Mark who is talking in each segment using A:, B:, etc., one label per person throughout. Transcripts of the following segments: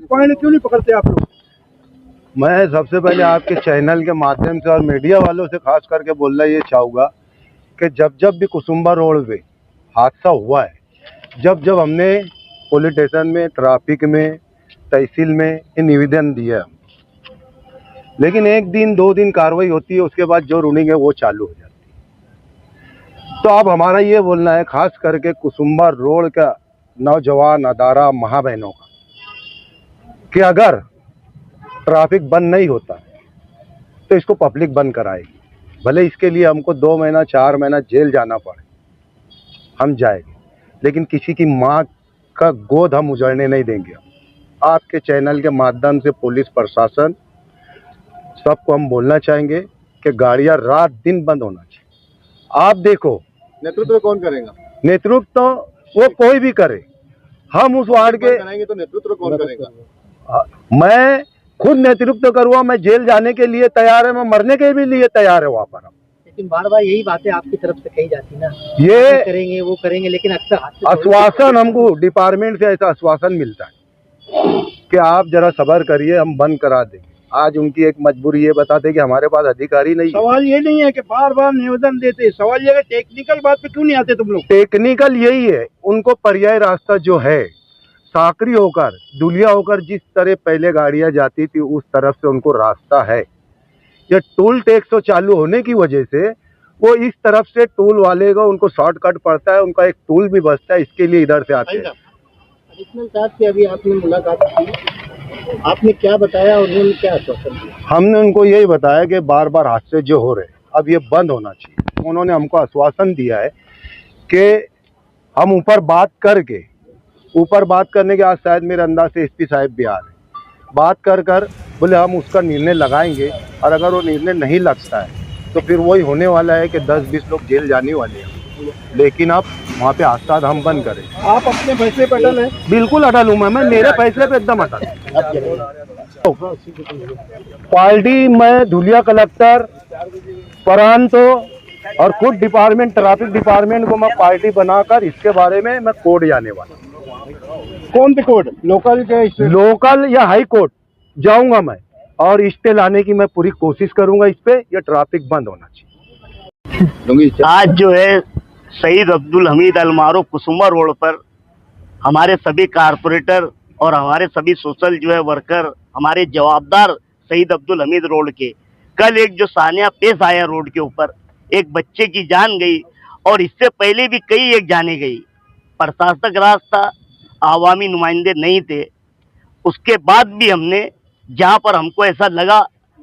A: Point क्यों नहीं पकड़ते आप लोग?
B: मैं सबसे पहले आपके चैनल के माध्यम से और मीडिया वालों से खास करके बोलना ये चाहूँगा कि जब जब भी कुसुम्बा रोड पे हादसा हुआ है, जब जब हमने पुलिस स्टेशन में, ट्रैफिक में, तहसील में ये निवेदन दिया, लेकिन एक दिन 2 दिन कार्रवाई होती है, उसके बाद जो रूलिंग है वो चालू हो जाती है। तो अब हमारा ये बोलना है खास करके कुसुम्बा रोड का नौजवान अदारा माँ बहनों का कि अगर ट्रैफिक बंद नहीं होता तो इसको पब्लिक बंद कराएगी, भले इसके लिए हमको 2 महीना 4 महीना जेल जाना पड़े, हम जाएंगे, लेकिन किसी की माँ का गोद हम उजड़ने नहीं देंगे। आपके चैनल के माध्यम से पुलिस प्रशासन सबको हम बोलना चाहेंगे कि गाड़ियां रात दिन बंद होना चाहिए। आप देखो,
A: नेतृत्व कौन करेगा?
B: नेतृत्व तो वो कोई भी करे, हम उस वार्ड के
A: कराएंगे तो नेतृत्व कौन करेगा?
B: मैं खुद नेतृत्व करूँगा, मैं जेल जाने के लिए तैयार है, मैं मरने के भी लिए तैयार है वहाँ पर।
C: लेकिन बार बार यही बातें आपकी तरफ से कही जाती ना,
B: ये
C: करेंगे वो करेंगे, लेकिन अक्सर
B: आश्वासन हमको डिपार्टमेंट से ऐसा आश्वासन मिलता है कि आप जरा सब्र करिए, हम बंद करा देंगे। आज उनकी एक मजबूरी ये बताते कि हमारे पास अधिकारी नहीं है।
A: सवाल ये नहीं है कि बार बार निवेदन देते, सवाल ये है टेक्निकल बात पे क्यों नहीं आते तुम लोग?
B: टेक्निकल यही है, उनको पर्याय रास्ता जो है साकरी होकर दुलिया होकर जिस तरह पहले गाड़ियां जाती थी उस तरफ से उनको रास्ता है। ये टोल टैक्स तो चालू होने की वजह से वो इस तरफ से टोल वाले को उनको शॉर्टकट पड़ता है, उनका एक टोल भी बचता है, इसके लिए इधर से आते हैं।
C: एडिशनल साहब से अभी आपने मुलाकात की, आपने क्या बताया और उन्होंने क्या आश्वासन दिया?
B: हमने उनको यही बताया कि बार बार हादसे जो हो रहे हैं अब ये बंद होना चाहिए। उन्होंने हमको आश्वासन दिया है कि हम ऊपर बात करने के आज शायद मेरे अंदाज से एसपी साहब भी आ रहे हैं, बात कर बोले हम उसका निर्णय लगाएंगे, और अगर वो निर्णय नहीं लगता है तो फिर वही होने वाला है कि 10-20 लोग जेल जाने वाले हैं। लेकिन अब वहाँ पे हादसा हम बंद करें।
A: आप अपने फैसले पर अटल है?
B: बिल्कुल अटल हूँ मैं मेरे फैसले पे एकदम अटल। पार्टी में धुलिया कलेक्टर प्रांत और खुद डिपार्टमेंट ट्रैफिक डिपार्टमेंट को मैं पार्टी बनाकर इसके बारे में मैं कोर्ट जाने वाला।
A: कौन से कोर्ट? लोकल के?
B: लोकल या हाई कोर्ट जाऊंगा मैं, और स्टे लाने की मैं पूरी कोशिश करूंगा इस पे। ये ट्रैफिक बंद होना चाहिए।
D: आज जो है शहीद अब्दुल हमीद अल मारूफ कुसुम्बा रोड पर हमारे सभी कारपोरेटर और हमारे सभी सोशल जो है वर्कर, हमारे जवाबदार शहीद अब्दुल हमीद रोड के कल एक जो सानिया पेश आया रोड के ऊपर, एक बच्चे की जान गई और इससे पहले भी कई एक जाने गई। प्रशासक राज था, आवामी नुमाइंदे नहीं थे। उसके बाद भी हमने जहाँ पर हमको ऐसा लगा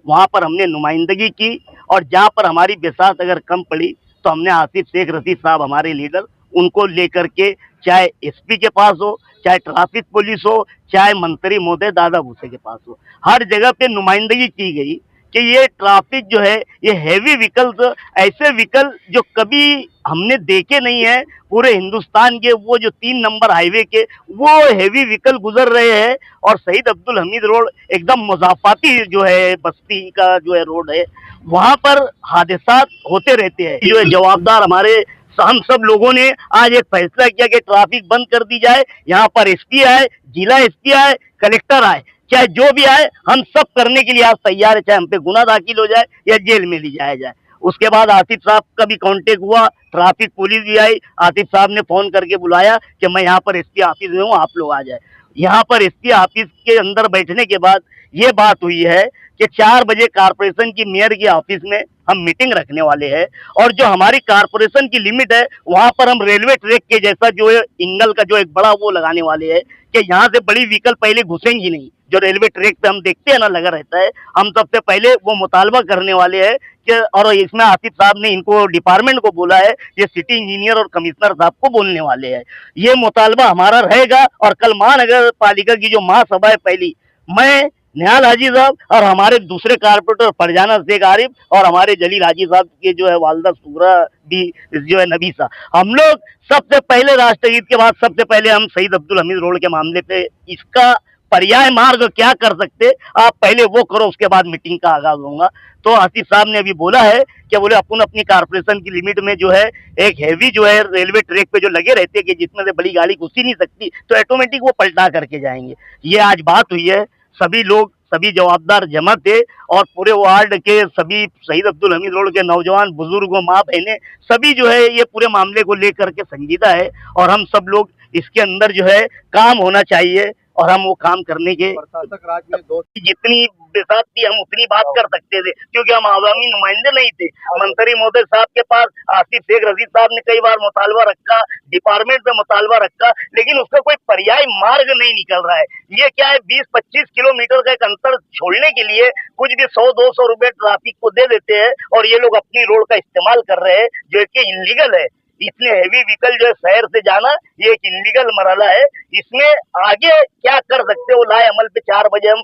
D: वहाँ पर हमने नुमाइंदगी की, और जहाँ पर हमारी बिसात अगर कम पड़ी तो हमने आसिफ शेख रशीद साहब हमारे लीडर, उनको लेकर के चाहे एसपी के पास हो, चाहे ट्रैफिक पुलिस हो, चाहे मंत्री महोदय दादा भूसे के पास हो, हर जगह पे नुमाइंदगी की गई कि ये ट्रैफिक जो है, ये हैवी व्हीकल्स, ऐसे व्हीकल जो कभी हमने देखे नहीं है पूरे हिंदुस्तान के, वो जो 3 नंबर हाईवे के वो हैवी व्हीकल गुजर रहे हैं। और शहीद अब्दुल हमीद रोड एकदम मुज़ाफ़ाती जो है बस्ती का जो है रोड है, वहाँ पर हादसा होते रहते हैं। जो है जवाबदार हमारे हम सब लोगों ने आज एक फैसला किया कि ट्रैफिक बंद कर दी जाए। यहाँ पर एसपी आए, जिला एसपी आए, कलेक्टर आए, चाहे जो भी आए, हम सब करने के लिए आज तैयार है, चाहे हम पे गुनाह दाखिल हो जाए या जेल में ले जाया जाए। उसके बाद आतिफ साहब का भी कांटेक्ट हुआ, ट्रैफिक पुलिस भी आई, आतिफ साहब ने फोन करके बुलाया कि मैं यहाँ पर एसपी ऑफिस में हूँ, आप लोग आ जाए। यहाँ पर एसपी ऑफिस के अंदर बैठने के बाद ये बात हुई है कि 4 बजे कारपोरेशन की मेयर के ऑफिस में हम मीटिंग रखने वाले हैं, और जो हमारी कारपोरेशन की लिमिट है वहां पर हम रेलवे ट्रैक के जैसा जो है इंगल का जो एक बड़ा वो लगाने वाले हैं कि यहाँ से बड़ी व्हीकल पहले घुसेंगी नहीं। जो रेलवे ट्रैक पे हम देखते हैं ना लगा रहता है, हम सबसे पहले वो मुतालबा करने वाले हैं कि, और इसमें आसिफ साहब ने इनको डिपार्टमेंट को बोला है, ये सिटी इंजीनियर और कमिश्नर साहब को बोलने वाले हैं। ये मुतालबा हमारा रहेगा, और कल महानगर पालिका की जो महासभा है पहली, मैं निहाल हाजी साहब और हमारे दूसरे कारपोरेटर फरजाना शेख आरिफ और हमारे जलील हाजी साहब के जो है वालदा सूरा भी जो है नबीसा, हम लोग सबसे पहले राष्ट्रगीत के बाद सबसे पहले हम शहीद अब्दुल हमीद रोड के मामले पे इसका पर्याय मार्ग क्या कर सकते, आप पहले वो करो, उसके बाद मीटिंग का आगाज होगा। तो आसिफ साहब ने अभी बोला है कि बोले अपन अपनी कारपोरेशन की लिमिट में जो है एक हैवी जो है रेलवे ट्रैक पे जो लगे रहते हैं कि जिसमें से बड़ी गाड़ी घुस ही नहीं सकती, तो ऑटोमेटिक वो पलटा करके जाएंगे। ये आज बात हुई है, सभी लोग सभी जवाबदार जमा थे और पूरे वार्ड के सभी शहीद अब्दुल हमीद रोड के नौजवान बुजुर्गों माँ बहनें सभी जो है ये पूरे मामले को लेकर के संजीदा है और हम सब लोग इसके अंदर जो है काम होना चाहिए और हम वो काम करने के
B: प्रशासक राज में दो
D: जितनी बेसात थी हम उतनी बात कर सकते थे, क्योंकि हम आवामी नुमाइंदे नहीं थे। मंत्री महोदय साहब के पास आसिफ शेख रशीद साहब ने कई बार मुतालबा रखा, डिपार्टमेंट में मुतालबा रखा, लेकिन उसका कोई पर्याय मार्ग नहीं निकल रहा है। ये क्या है, 20-25 किलोमीटर का एक अंतर छोड़ने के लिए कुछ भी 100-200 रुपए ट्रैफिक को दे देते हैं और ये लोग अपनी रोड का इस्तेमाल कर रहे हैं, जो कि इनलीगल है। इतने हैवी व्हीकल जो है शहर से जाना, ये एक इनलीगल मरहला है। इसमें आगे क्या कर सकते हो, लाए अमल पे 4 बजे हम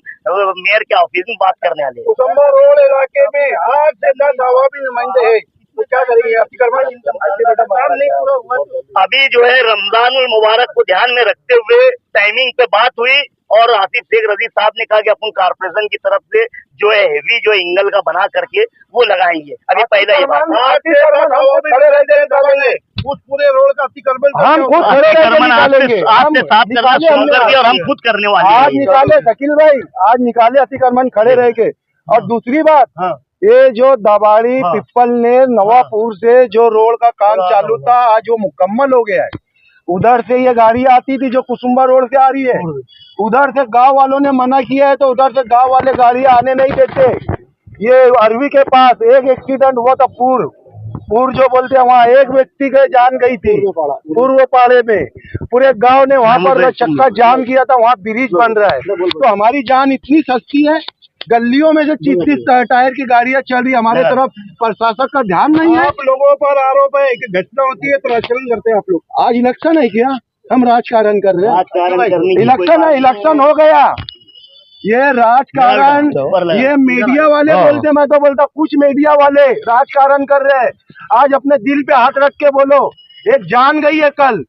D: मेयर के ऑफिस में बात करने वाले हैं।
A: कुसुम्बा रोड इलाके में आज से 10 आवामी नुमाइंदे हैं, तो क्या करेंगे आप? काम नहीं पूरा हुआ।
D: अभी जो है रमजानुल मुबारक को ध्यान में रखते हुए टाइमिंग पे बात हुई और आसिफ शेख रशीद साहब ने कहा कि अपन कारपोरेशन की तरफ से जो है हेवी जो इंगल का बना करके वो लगाएंगे। अभी पहले ये बात
A: खड़े रह जाएंगे उस पूरे रोड का अतिक्रमण
B: हम खुद खड़े करके निकालेंगे।
D: आपसे साफ करना शुरू कर दिया और हम खुद करने वाले
B: आज
D: हैं।
B: निकाले शकील भाई, आज निकाले अतिक्रमण खड़े रह के। और दूसरी बात, ये जो दबाड़ी पिपल ने नवापुर से जो रोड का काम चालू था, आज वो मुकम्मल हो गया है। उधर से ये गाड़ी आती थी जो कुसुम्बा रोड से आ रही है, उधर से गांव वालों ने मना किया है, तो उधर से गांव वाले गाड़ियां आने नहीं देते। ये अरवी के पास एक एक्सीडेंट हुआ था, पूर जो बोलते हैं, वहाँ एक व्यक्ति के जान गई थी पूर्व पाड़े में। पूरे गांव ने वहाँ पर चक्का जाम किया था, वहाँ ब्रिज बन रहा है। तो हमारी जान इतनी सस्ती है, गलियों में जो 30 टायर की गाड़ियां चल रही है, हमारे तरफ प्रशासक का ध्यान नहीं है।
A: आप लोगों पर आरोप है कि घटना होती है तो राजकारण करते हैं आप लोग।
B: आज इलेक्शन है क्या? हम राजकारण कर रहे हैं? इलेक्शन है, इलेक्शन हो गया। ये राजकारण, ये मीडिया वाले बोलते, मैं तो बोलता कुछ मीडिया वाले राजकारण कर रहे हैं। आज अपने दिल पे हाथ रख के बोलो, एक जान गई है कल,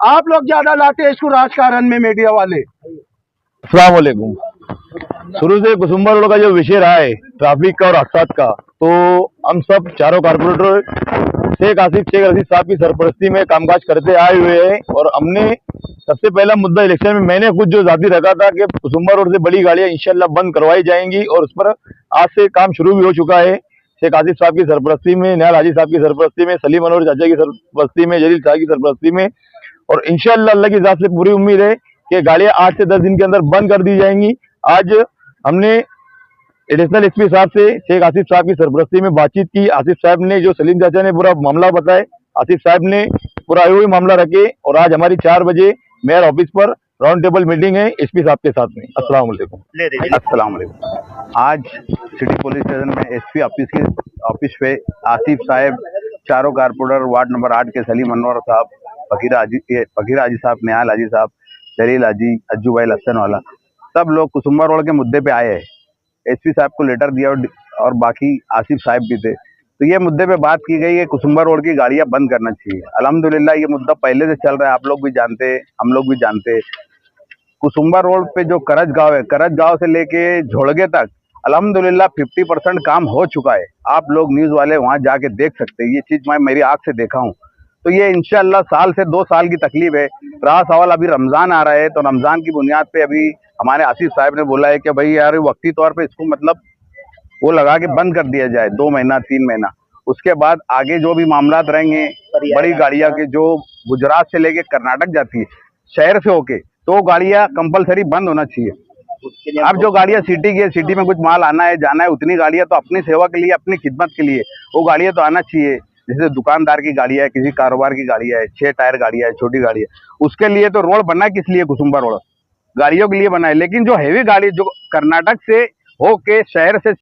B: आप लोग ज्यादा लाते हैं इसको राजकारण में, मीडिया वाले।
E: अस्सलाम वालेकुम। शुरू से कुसुम्बा रोड का जो विषय रहा है ट्रैफिक का और हादसात का, तो हम सब चारों कारपोरेटर शेख आसिफ शेख रशीद साहब की सरपरस्ती में कामकाज करते आए हुए हैं। और हमने सबसे पहला मुद्दा इलेक्शन में मैंने खुद जो जाती रखा था कि कुसुम्बा रोड से बड़ी गाड़ियां इंशाल्लाह बंद करवाई जाएंगी, और उस पर आज से काम शुरू भी हो चुका है। शेख आसिफ साहब की सरपरस्ती में, निहाल हाजी साहब की सरपरस्ती में, सलीम अनवर चाचा की सरपरस्ती में, जलील साहब की सरपरस्ती में, और इंशाल्लाह अल्लाह की जात से पूरी उम्मीद है कि गाड़ियां 8 से 10 दिन के अंदर बंद कर दी जाएंगी। आज हमने एडिशनल एसपी साहब से शेख आसिफ साहब की सरपरस्ती में बातचीत की। आसिफ साहब ने, जो सलीम चाचा ने पूरा मामला बताया, आसिफ साहब ने पूरा हुई मामला रखे, और आज हमारी 4 बजे मेयर ऑफिस पर राउंड टेबल मीटिंग है एसपी साहब के साथ में। अस्सलाम वालेकुम।
F: अस्सलाम वालेकुम। आज सिटी पुलिस स्टेशन में एसपी ऑफिस पे आसिफ साहब, चारों कारपोरेटर वार्ड नंबर 8 के सलीम अनवर साहब, फकीर हाजी साहब, निहाल हाजी साहब, जलील हाजी, अज्जू भाई लहसन वाला, सब लोग कुसुम्बा रोड के मुद्दे पे आए हैं। एसपी साहब को लेटर दिया और बाकी आसिफ साहब भी थे, तो ये मुद्दे पे बात की गई है कुसुम्बा रोड की गाड़ियां बंद करना चाहिए। अल्हम्दुलिल्लाह ये मुद्दा पहले से चल रहा है, आप लोग भी जानते हैं, हम लोग भी जानते हैं। कुसुम्बा रोड पे जो करज गांव है, करज गांव से लेके झोड़गे तक अल्हम्दुलिल्लाह 50% काम हो चुका है। आप लोग न्यूज़ वाले वहां जाके देख सकते हैं, ये चीज़ मैं मेरी आँख से देखा हूँ। तो ये इंशाल्लाह साल से 2 साल की तकलीफ है। रहा सवाल अभी रमज़ान आ रहा है, तो रमज़ान की बुनियाद पे अभी हमारे आसिफ साहब ने बोला है कि भाई यार वक्ती तौर पे इसको मतलब वो लगा के बंद कर दिया जाए 2 महीना 3 महीना। उसके बाद आगे जो भी मामलात रहेंगे, बड़ी गाड़ियां के जो गुजरात से लेके कर्नाटक जाती है शहर से होके, तो गाड़ियां कंपलसरी बंद होना चाहिए। अब जो गाड़ियां सिटी की है, सिटी में कुछ माल आना है जाना है, उतनी गाड़ियां तो अपनी सेवा के लिए, अपनी खिदमत के लिए वो गाड़ियां तो आना चाहिए। जैसे दुकानदार की गाड़ियां है, किसी कारोबार की गाड़ियां है, 6 टायर गाड़ियां है, छोटी गाड़ी है, उसके लिए तो रोड बना है। किस लिए? कुसुम्बा रोड गाड़ियों के लिए बना है। लेकिन जो हैवी गाड़ी जो कर्नाटक से होके शहर से